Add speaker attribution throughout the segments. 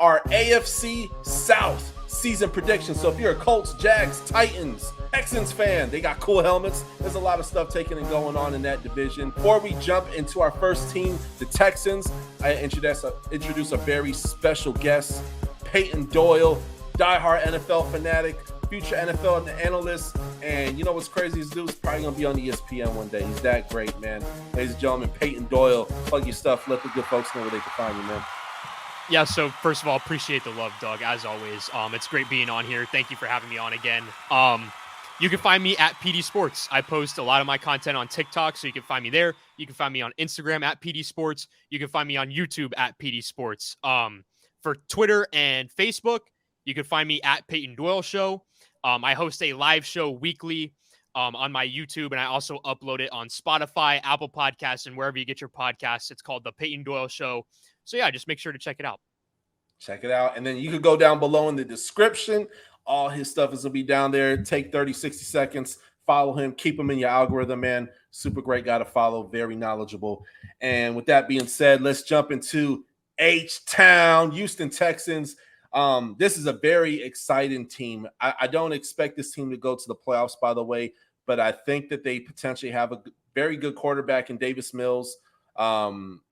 Speaker 1: our AFC South season predictions. So if you're a Colts, Jags, Titans, Texans fan, they got cool helmets. There's a lot of stuff taking and going on in that division. Before we jump into our first team, the Texans, I introduce a very special guest, Payton Doyle, diehard NFL fanatic, future NFL analyst, and you know what's crazy? This dude's probably going to be on ESPN one day. He's that great, man. Ladies and gentlemen, Payton Doyle. Plug your stuff. Let the good folks know where they can find you, man.
Speaker 2: Yeah, so first of all, appreciate the love, Doug, as always. It's great being on here. Thank you for having me on again. You can find me at PD Sports. I post a lot of my content on TikTok, so you can find me there. You can find me on Instagram at PD Sports. You can find me on YouTube at PD Sports. For Twitter and Facebook, you can find me at Payton Doyle Show. I host a live show weekly on my YouTube, and I also upload it on Spotify, Apple Podcasts, and wherever you get your podcasts. It's called The Payton Doyle Show. So, yeah, just make sure to check it out.
Speaker 1: Check it out. And then you can go down below in the description. All his stuff is going to be down there. Take 30, 60 seconds. Follow him. Keep him in your algorithm, man. Super great guy to follow. Very knowledgeable. And with that being said, let's jump into H-Town, Houston Texans. This is a very exciting team. I don't expect this team to go to the playoffs, by the way, but I think that they potentially have a very good quarterback in Davis Mills.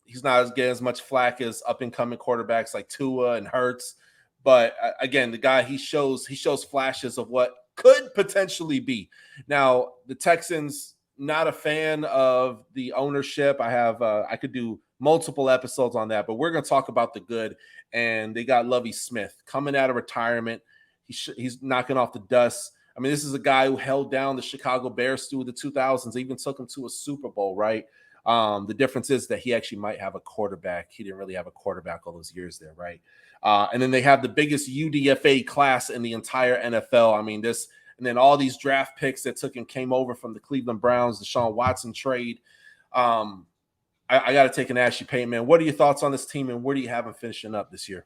Speaker 1: He's not getting as much flack as up-and-coming quarterbacks like Tua and Hurts. But again, the guy, he shows flashes of what could potentially be. Now, the Texans, not a fan of the ownership. I could do multiple episodes on that, but we're going to talk about the good. And they got Lovie Smith coming out of retirement. He's knocking off the dust. I mean, this is a guy who held down the Chicago Bears through the 2000s, even took them to a Super Bowl, right? The difference is that he actually might have a quarterback. He didn't really have a quarterback all those years there, right? And then they have the biggest UDFA class in the entire NFL. I mean, and then all these draft picks that took and came over from the Cleveland Browns, the Deshaun Watson trade. I got to take an ask you, Payton, man. What are your thoughts on this team, and where do you have them finishing up this year?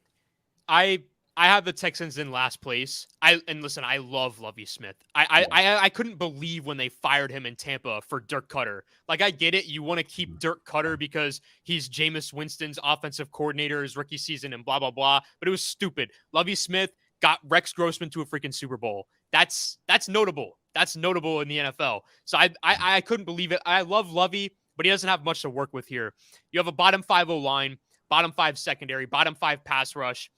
Speaker 2: I have the Texans in last place. Listen, I love Lovie Smith. I couldn't believe when they fired him in Tampa for Dirk Cutter. Like, I get it. You want to keep Dirk Cutter because he's Jameis Winston's offensive coordinator his rookie season and blah, blah, blah. But it was stupid. Lovie Smith got Rex Grossman to a freaking Super Bowl. That's notable. That's notable in the NFL. So I couldn't believe it. I love Lovie, but he doesn't have much to work with here. You have a bottom 5 O-line, bottom 5 secondary, bottom 5 pass rush.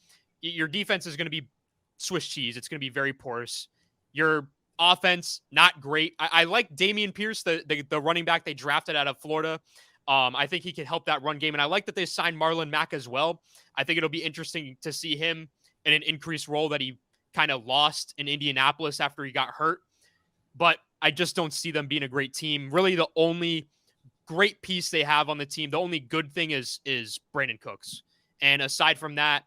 Speaker 2: Your defense is going to be Swiss cheese. It's going to be very porous. Your offense, not great. I like Dameon Pierce, the running back they drafted out of Florida. I think he can help that run game. And I like that they signed Marlon Mack as well. I think it'll be interesting to see him in an increased role that he kind of lost in Indianapolis after he got hurt. But I just don't see them being a great team. Really, the only great piece they have on the team, the only good thing is Brandon Cooks. And aside from that,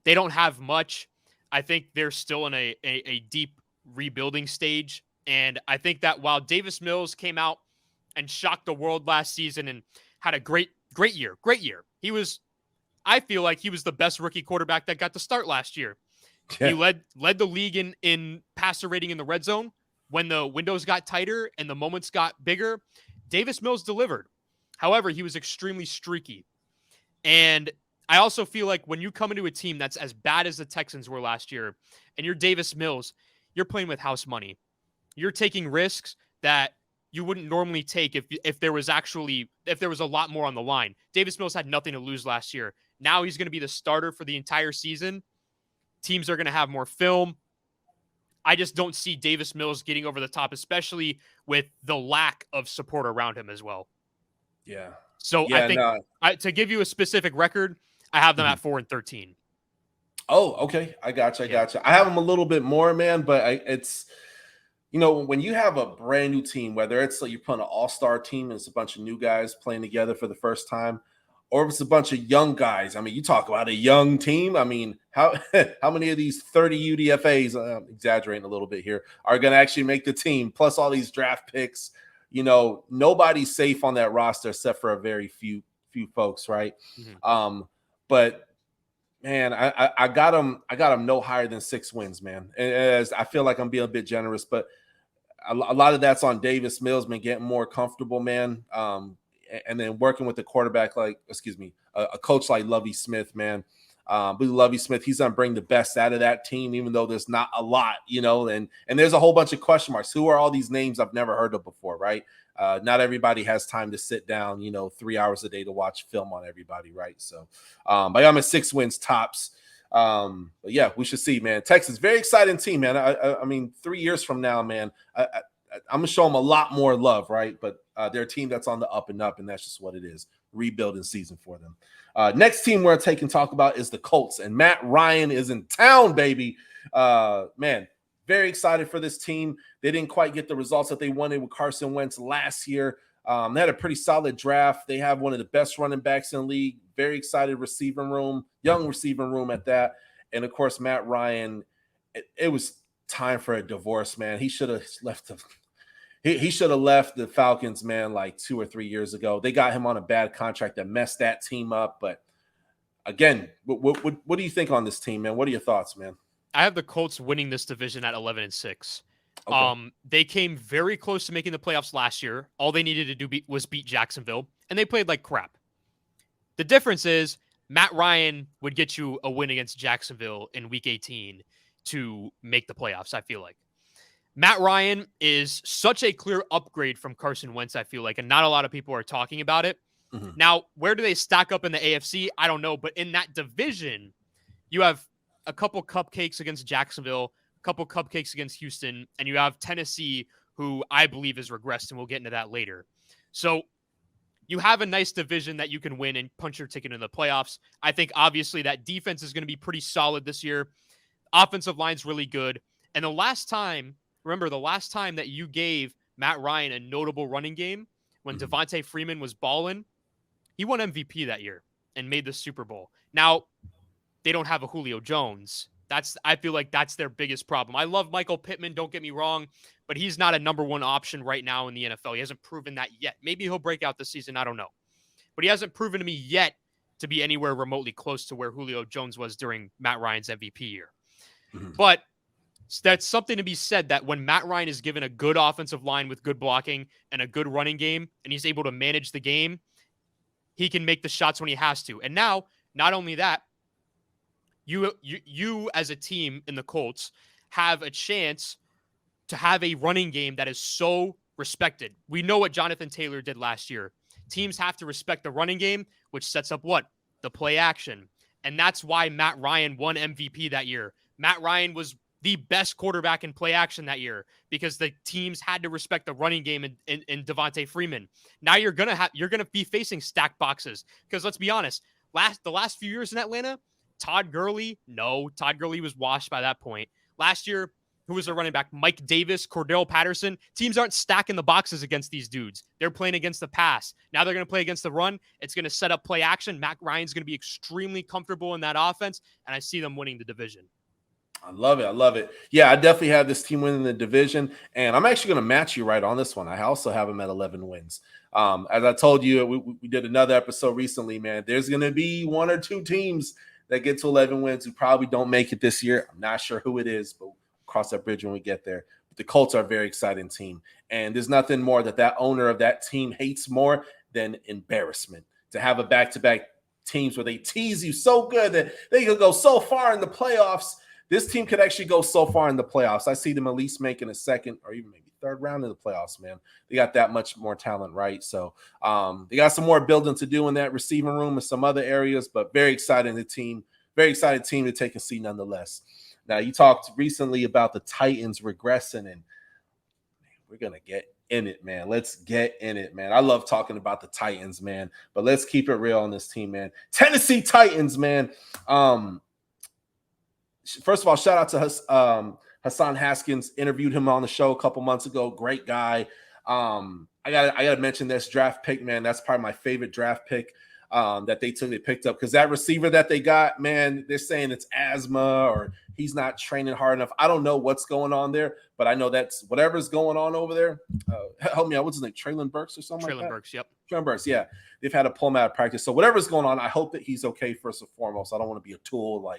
Speaker 2: they don't have much. I think they're still in a deep rebuilding stage. And I think that while Davis Mills came out and shocked the world last season and had a great year, I feel like he was the best rookie quarterback that got to start last year. Yeah. He led the league in passer rating in the red zone. When the windows got tighter and the moments got bigger, Davis Mills delivered. However, he was extremely streaky. And I also feel like when you come into a team that's as bad as the Texans were last year, and you're Davis Mills, you're playing with house money. You're taking risks that you wouldn't normally take if there was a lot more on the line. Davis Mills had nothing to lose last year. Now he's going to be the starter for the entire season. Teams are going to have more film. I just don't see Davis Mills getting over the top, especially with the lack of support around him as well.
Speaker 1: Yeah.
Speaker 2: So I think to give you a specific record, I have them at 4-13.
Speaker 1: Oh, okay. I got you. I have them a little bit more, man, but it's, when you have a brand new team, whether it's like you're putting an all-star team and it's a bunch of new guys playing together for the first time, or if it's a bunch of young guys. I mean, you talk about a young team. I mean, how many of these 30 UDFAs, I'm exaggerating a little bit here, are going to actually make the team, plus all these draft picks? Nobody's safe on that roster except for a very few folks, right? Mm-hmm. But man, I got them no higher than 6 wins, man. As I feel like I'm being a bit generous, but a lot of that's on Davis Mills, man, getting more comfortable, man. And then working with the quarterback, a coach like Lovie Smith, man. We Lovie Smith, he's going to bring the best out of that team, even though there's not a lot, and there's a whole bunch of question marks. Who are all these names I've never heard of before, right? Not everybody has time to sit down, 3 hours a day to watch film on everybody, right? So, but I'm at 6 wins tops. But yeah, we should see, man. Texas, very exciting team, man. I mean, 3 years from now, man, I'm gonna show them a lot more love, right? But they're a team that's on the up and up, and that's just what it is. Rebuilding season for them. Next team we're taking talk about is the Colts, and Matt Ryan is in town, baby. Man, very excited for this team. They didn't quite get the results that they wanted with Carson Wentz last year. They had a pretty solid draft. They have one of the best running backs in the league. Very excited receiving room, young receiving room at that. And of course, Matt Ryan, it was time for a divorce, man. He should have left he should have left the Falcons, man, like 2 or 3 years ago. They got him on a bad contract that messed that team up. But again, what do you think on this team, man? What are your thoughts, man?
Speaker 2: I have the Colts winning this division at 11-6.
Speaker 1: Okay.
Speaker 2: They came very close to making the playoffs last year. All they needed to do was beat Jacksonville, and they played like crap. The difference is Matt Ryan would get you a win against Jacksonville in Week 18 to make the playoffs, I feel like. Matt Ryan is such a clear upgrade from Carson Wentz, I feel like, and not a lot of people are talking about it. Mm-hmm. Now, where do they stack up in the AFC? I don't know, but in that division, you have a couple cupcakes against Jacksonville, a couple cupcakes against Houston, and you have Tennessee, who I believe has regressed, and we'll get into that later. So you have a nice division that you can win and punch your ticket in the playoffs. I think, obviously, that defense is going to be pretty solid this year. Offensive line's really good. And the last time that you gave Matt Ryan a notable running game, when Devontae Freeman was balling, he won MVP that year and made the Super Bowl. Now, they don't have a Julio Jones. I feel like that's their biggest problem. I love Michael Pittman, don't get me wrong, but he's not a number one option right now in the NFL. He hasn't proven that yet. Maybe he'll break out this season, I don't know. But he hasn't proven to me yet to be anywhere remotely close to where Julio Jones was during Matt Ryan's MVP year. Mm-hmm. But that's something to be said, that when Matt Ryan is given a good offensive line with good blocking and a good running game, and he's able to manage the game, he can make the shots when he has to. And now, not only that, you as a team in the Colts have a chance to have a running game that is so respected. We know what Jonathan Taylor did last year. Teams have to respect the running game, which sets up what? The play action. And that's why Matt Ryan won MVP that year. Matt Ryan was the best quarterback in play action that year because the teams had to respect the running game in Devontae Freeman. Now you're gonna be facing stacked boxes, because let's be honest, the last few years in Atlanta, Todd Gurley was washed by that point. Last year, who was their running back? Mike Davis, Cordell Patterson. Teams aren't stacking the boxes against these dudes. They're playing against the pass. Now they're going to play against the run. It's going to set up play action. Matt Ryan's going to be extremely comfortable in that offense, and I see them winning the division.
Speaker 1: I love it. Yeah, I definitely have this team winning the division, and I'm actually going to match you right on this one. I also have them at 11 wins. As I told you, we did another episode recently, man. There's going to be 1 or 2 teams that get to 11 wins who probably don't make it this year. I'm not sure who it is, but we'll cross that bridge when we get there. But the Colts are a very exciting team, and there's nothing more that owner of that team hates more than embarrassment. To have a back-to-back teams where they tease you so good that they could go so far in the playoffs. This team could actually go so far in the playoffs. I see them at least making a second or even maybe third round in the playoffs, man. They got that much more talent, right? So they got some more building to do in that receiving room and some other areas, but very excited team to take a seat nonetheless. Now, you talked recently about the Titans regressing, and we're going to get in it, man. Let's get in it, man. I love talking about the Titans, man, but let's keep it real on this team, man. Tennessee Titans, man. First of all, shout out to Hassan Haskins. Interviewed him on the show a couple months ago. Great guy. I gotta mention this draft pick, man. That's probably my favorite draft pick that they picked up, because that receiver that they got, man, they're saying it's asthma or he's not training hard enough. I don't know what's going on there, but I know that's whatever's going on over there. Help me out. What's his name? Traylon Burks or something?
Speaker 2: Traylon Burks, yep.
Speaker 1: Traylon Burks, yeah. They've had to pull him out of practice. So whatever's going on, I hope that he's okay first and foremost. I don't want to be a tool,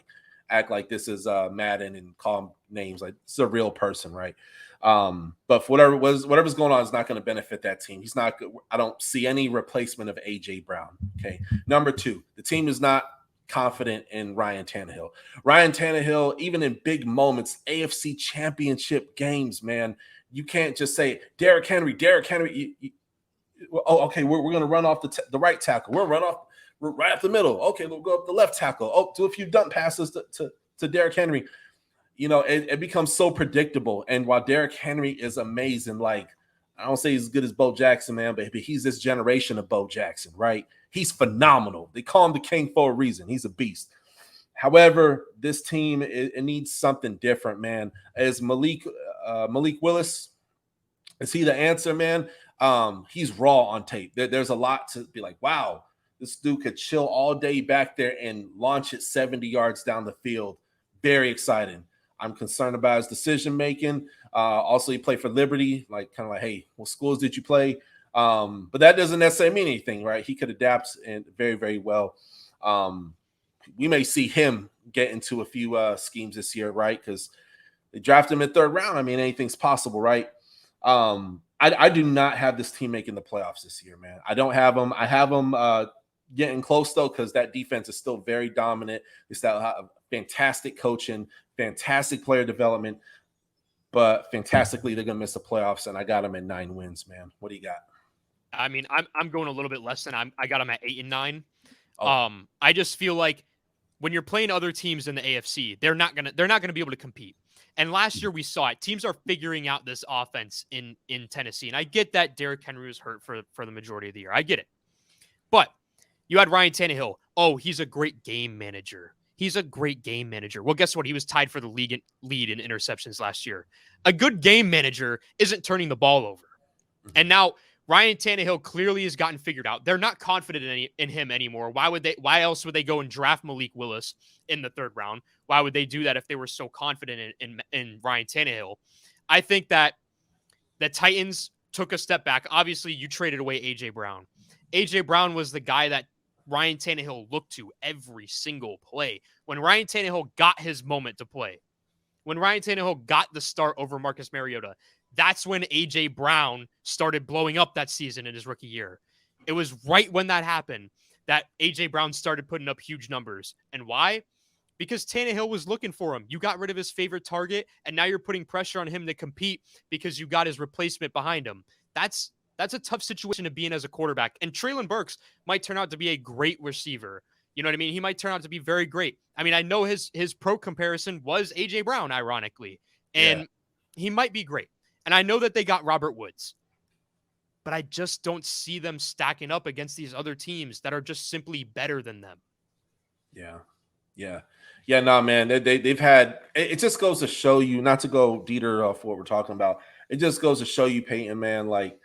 Speaker 1: act like this is Madden and call him names. Like, it's a real person, right? But for whatever's going on is not going to benefit that team. He's not. I don't see any replacement of AJ Brown. Okay. Number 2, the team is not confident in Ryan Tannehill. Ryan Tannehill, even in big moments, AFC championship games, man, you can't just say, Derrick Henry. Oh, okay, we're going to run off the right tackle. We'll run off right up the middle. Okay, we'll go up the left tackle. Oh, do a few dump passes to Derrick Henry. It becomes so predictable. And while Derrick Henry is amazing, like, I don't say he's as good as Bo Jackson, man, but he's this generation of Bo Jackson, right? He's phenomenal. They call him the king for a reason. He's a beast. However, this team, it needs something different, man. As Malik Willis, is he the answer, man? He's raw on tape. There's a lot to be like, wow, this dude could chill all day back there and launch it 70 yards down the field. Very exciting. I'm concerned about his decision making. Also, he played for Liberty, like kind of like, hey, what schools did you play? But that doesn't necessarily mean anything, right? He could adapt and very, very well. We may see him get into a few schemes this year, right? Because they drafted him in third round. I mean, anything's possible, right? I do not have this team making the playoffs this year, man. I don't have them. I have them getting close, though, because that defense is still very dominant. It's that fantastic coaching, fantastic player development, but fantastically, they're going to miss the playoffs, and I got them at 9 wins, man. What do you got?
Speaker 2: I mean, I'm going a little bit less than I got them at 8 and 9.
Speaker 1: Oh.
Speaker 2: I just feel like when you're playing other teams in the AFC, they're not gonna be able to compete. And last year we saw it. Teams are figuring out this offense in Tennessee. And I get that Derrick Henry was hurt for the majority of the year. I get it. But you had Ryan Tannehill. Oh, he's a great game manager. He's a great game manager. Well, guess what? He was tied for the lead in interceptions last year. A good game manager isn't turning the ball over. And now Ryan Tannehill clearly has gotten figured out. They're not confident in him anymore. Why else would they go and draft Malik Willis in the 3rd round? Why would they do that if they were so confident in Ryan Tannehill? I think that the Titans took a step back. Obviously, you traded away A.J. Brown. A.J. Brown was the guy that Ryan Tannehill looked to every single play. When Ryan Tannehill got his moment to play, when Ryan Tannehill got the start over Marcus Mariota, that's when A.J. Brown started blowing up that season in his rookie year. It was right when that happened that A.J. Brown started putting up huge numbers. And why? Because Tannehill was looking for him. You got rid of his favorite target, and now you're putting pressure on him to compete because you got his replacement behind him. That's a tough situation to be in as a quarterback. And Treylon Burks might turn out to be a great receiver. You know what I mean? He might turn out to be very great. I mean, I know his pro comparison was A.J. Brown, ironically, and he might be great. And I know that they got Robert Woods, but I just don't see them stacking up against these other teams that are just simply better than them.
Speaker 1: Yeah, no, man. They've had it just goes to show you, not to go Dieter off what we're talking about. It just goes to show you, Payton, man, like,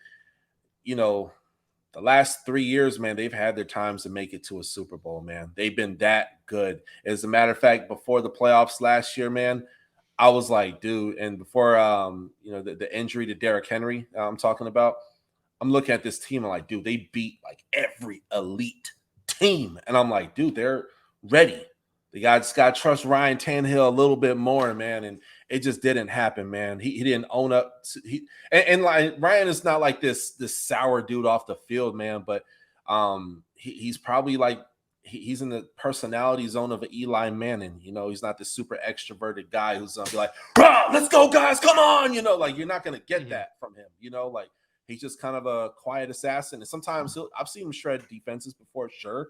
Speaker 1: the last 3 years, man, they've had their times to make it to a Super Bowl, man. They've been that good. As a matter of fact, before the playoffs last year, man, I was like, dude, and before the injury to Derrick Henry, I'm talking about, I'm looking at this team and like, dude, they beat like every elite team. And I'm like, dude, they're ready. They just got to trust Ryan Tannehill a little bit more, man. And it just didn't happen, man. He didn't own up to and like Ryan is not like this sour dude off the field, man. But he's probably like he's in the personality zone of an Eli Manning. He's not this super extroverted guy who's gonna be like, let's go, guys, come on. Like you're not gonna get that from him. Like he's just kind of a quiet assassin. And sometimes I've seen him shred defenses before, sure.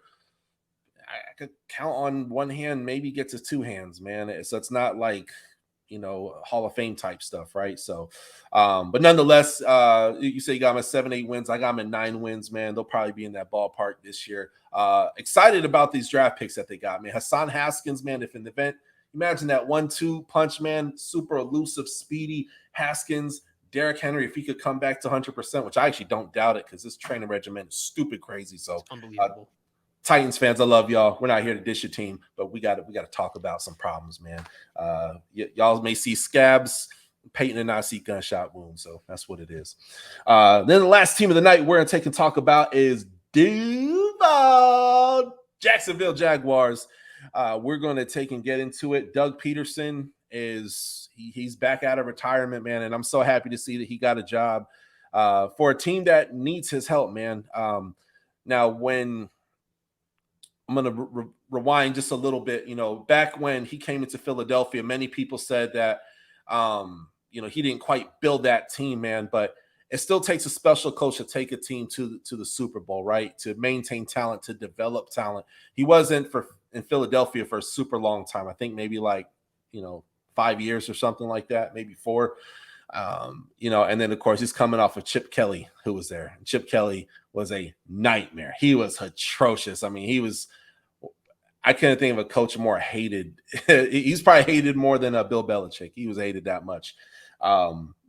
Speaker 1: I could count on one hand, maybe get to 2 hands, man. So it's not like, Hall of Fame type stuff, right? So, but nonetheless, you say you got him at 7-8 wins. I got him at 9 wins, man. They'll probably be in that ballpark this year. Excited about these draft picks that they got, man. Hassan Haskins, man, if in the event, imagine that 1-2 punch, man, super elusive, speedy Haskins, Derrick Henry, if he could come back to 100%, which I actually don't doubt it because this training regimen is stupid crazy. So
Speaker 2: it's unbelievable.
Speaker 1: Titans fans, I love y'all. We're not here to dish your team, but we got to talk about some problems, man. Y'all may see scabs. Payton and I see gunshot wounds, so that's what it is. Then the last team of the night we're going to take and talk about is Duval Jacksonville Jaguars. We're going to take and get into it. Doug Peterson he's back out of retirement, man, and I'm so happy to see that he got a job for a team that needs his help, man. Now, when I'm going to rewind just a little bit, back when he came into Philadelphia, many people said that, he didn't quite build that team, man, but it still takes a special coach to take a team to the Super Bowl, right? To maintain talent, to develop talent. He wasn't in Philadelphia for a super long time. I think maybe 5 years or something like that, maybe 4. And then of course he's coming off of Chip Kelly, who was there. Chip Kelly was a nightmare. He was atrocious. I mean, I couldn't think of a coach more hated. He's probably hated more than Bill Belichick. He was hated that much.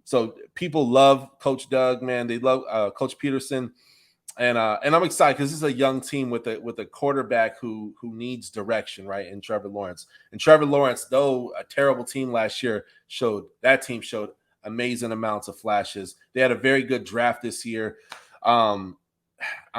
Speaker 1: So people love Coach Doug, man. They love Coach Peterson, and I'm excited because this is a young team with a quarterback who needs direction, right? And Trevor Lawrence, though a terrible team last year, showed amazing amounts of flashes. They had a very good draft this year. I'm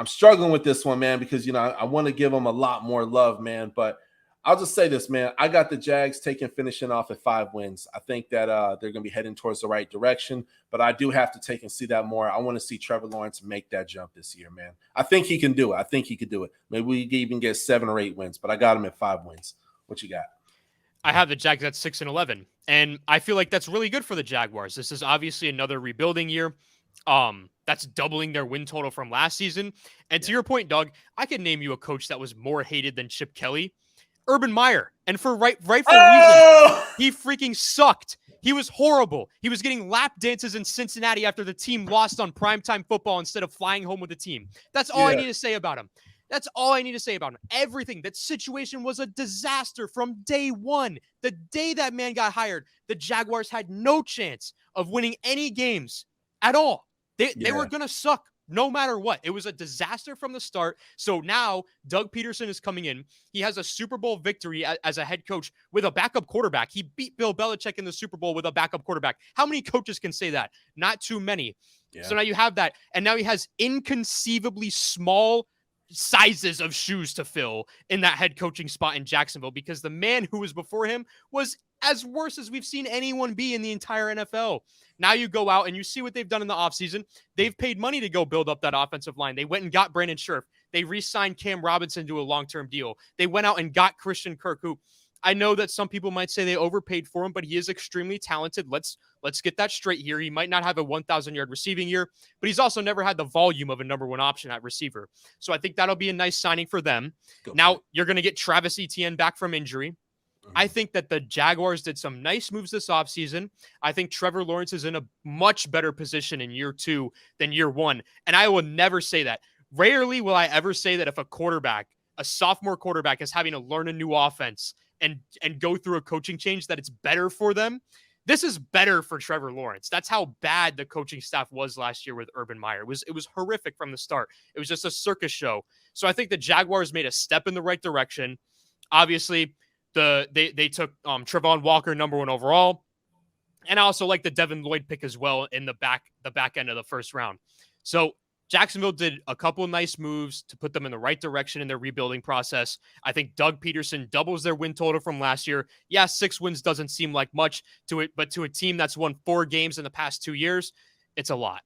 Speaker 1: struggling with this one, man, because I want to give them a lot more love, man, but I'll just say this, man. I got the Jags finishing off at 5 wins. I think that they're going to be heading towards the right direction, but I do have to take and see that more. I want to see Trevor Lawrence make that jump this year, man. I think he can do it. Maybe we can even get 7 or 8 wins, but I got him at 5 wins. What you got?
Speaker 2: I have the Jags at 6-11, and I feel like that's really good for the Jaguars. This is obviously another rebuilding year. That's doubling their win total from last season. And to your point, Doug, I could name you a coach that was more hated than Chip Kelly. Urban Meyer, and for rightful reason. He freaking sucked. He was horrible. He was getting lap dances in Cincinnati after the team lost on primetime football instead of flying home with the team. That's all I need to say about him. Everything. That situation was a disaster from day one. The day that man got hired, the Jaguars had no chance of winning any games at all. They were going to suck. No matter what, it was a disaster from the start. So now Doug Peterson is coming in. He has a Super Bowl victory as a head coach with a backup quarterback. He beat Bill Belichick in the Super Bowl with a backup quarterback. How many coaches can say that? Not too many. Yeah. So now you have that. And now he has inconceivably small sizes of shoes to fill in that head coaching spot in Jacksonville, because the man who was before him was as worse as we've seen anyone be in the entire NFL. Now you go out and you see what they've done in the offseason. They've paid money to go build up that offensive line. They went and got Brandon Scherf. They re-signed Cam Robinson to a long-term deal. They went out and got Christian Kirk, who I know that some people might say they overpaid for him, but he is extremely talented. Let's get that straight here. He might not have a 1,000-yard receiving year, but he's also never had the volume of a number one option at receiver. So I think that'll be a nice signing for them. Now you're going to get Travis Etienne back from injury. I think that the Jaguars did some nice moves this offseason. I think Trevor Lawrence is in a much better position in year 2 than year 1. And I will never say that. Rarely will I ever say that if a sophomore quarterback is having to learn a new offense and go through a coaching change, that it's better for them. This is better for Trevor Lawrence. That's how bad the coaching staff was last year with Urban Meyer. It was horrific from the start. It was just a circus show. So I think the Jaguars made a step in the right direction. Obviously, they took Trevon Walker number 1 overall, and I also like the Devin Lloyd pick as well in the back end of the first round. So Jacksonville did a couple of nice moves to put them in the right direction in their rebuilding process. I think Doug Peterson doubles their win total from last year. Yeah, 6 wins doesn't seem like much to it, but to a team that's won 4 games in the past 2 years, it's a lot.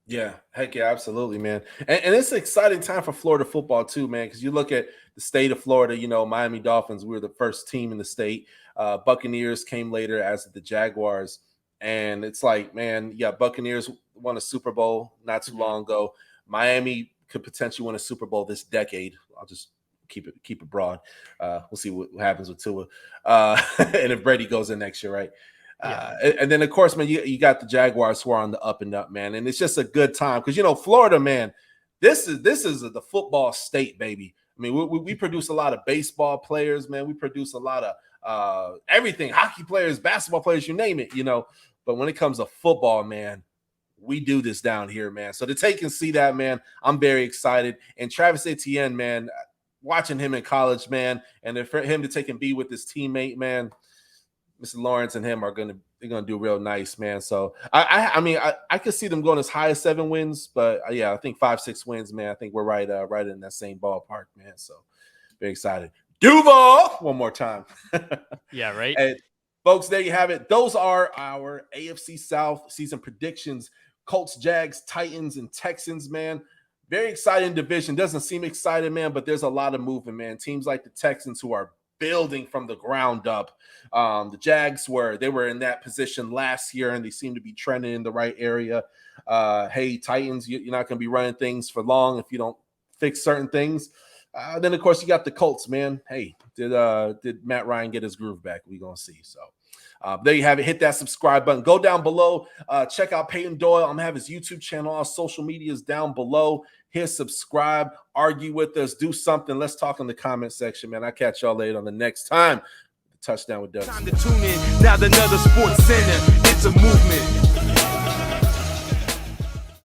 Speaker 1: Yeah, heck yeah, absolutely, man. And it's an exciting time for Florida football too, man, because you look at the state of Florida, Miami Dolphins, we were the first team in the state. Buccaneers came later, as the Jaguars. And it's like, man, yeah, Buccaneers won a Super Bowl not too long ago. Miami could potentially win a Super Bowl this decade. I'll just keep it broad. We'll see what happens with Tua. And if Brady goes in next year, right? Yeah. And then, of course, man, you got the Jaguars who are on the up and up, man. And it's just a good time because, Florida, man, this is the football state, baby. I mean, we produce a lot of baseball players, man. We produce a lot of everything, hockey players, basketball players, you name it, But when it comes to football, man, we do this down here, man. So to take and see that, man, I'm very excited. And Travis Etienne, man, watching him in college, man, and for him to take and be with his teammate, man, Mr. Lawrence and him are gonna do real nice, man. So I could see them going as high as 7 wins, but yeah, I think 5-6 wins, man. I think we're right in that same ballpark, man. So very excited. Duval one more time.
Speaker 2: Yeah, right.
Speaker 1: And folks, there you have it. Those are our AFC South season predictions. Colts, Jags, Titans, and Texans, man. Very exciting division. Doesn't seem exciting, man, but there's a lot of movement, man. Teams like the Texans who are building from the ground up. The Jags they were in that position last year, and they seem to be trending in the right area. Hey, Titans, you're not going to be running things for long if you don't fix certain things. Then, of course, you got the Colts, man. Hey, did Matt Ryan get his groove back? We're going to see. So there you have it. Hit that subscribe button. Go down below. Check out Payton Doyle. I'm going to have his YouTube channel. All social media is down below. Hit subscribe. Argue with us. Do something. Let's talk in the comment section, man. I'll catch y'all later on the next time. Touchdown with Doug.
Speaker 3: Time to tune in. Now another sports center. It's a movement.